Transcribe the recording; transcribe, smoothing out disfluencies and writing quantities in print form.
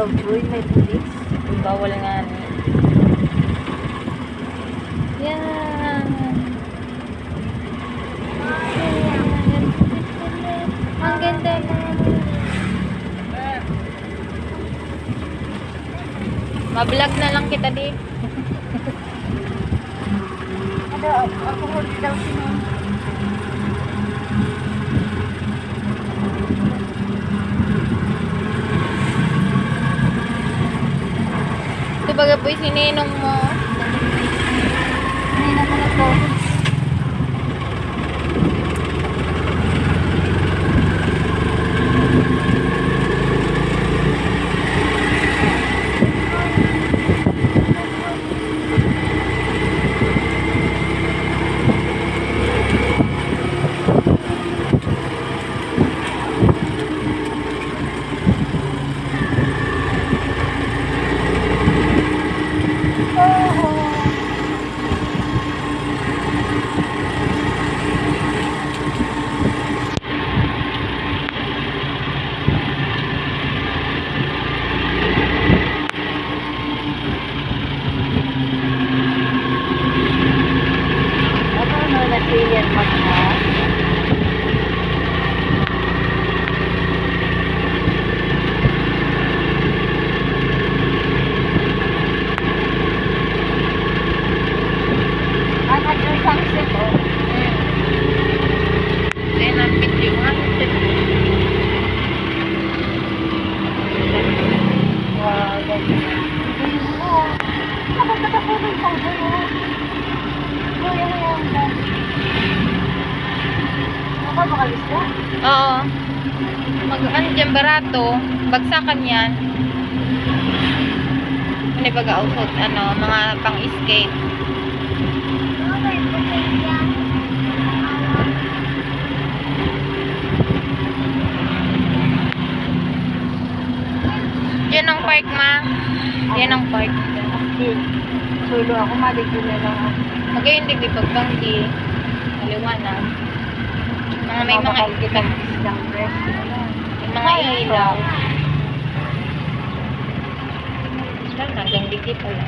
baboy, may pulis. Bawal nga. Yan. Ang ganda na. Mablog na lang kita di. Ano, ako huli daw sino. Ito baga po sininong mo. Hindi naman ako. Nag-alien man ha. Anak yung sunset oh. Then, ang video nga. Wow, ganyan. Oh, nakapagkakakulay pa ba yun? Kuya na yan. Makalis ka? Oo. Ano dyan, barato. Bagsakan yan. Ano yung pag-ausot, mga pang-escape. Yan ang park, ma. Yan ang park. Sulo ako, maligyo na lang ako. Magayon din pagbanggi. Maliwanag. May mga kitang isang dress. may mga ilaw. Hanggang dikit pala.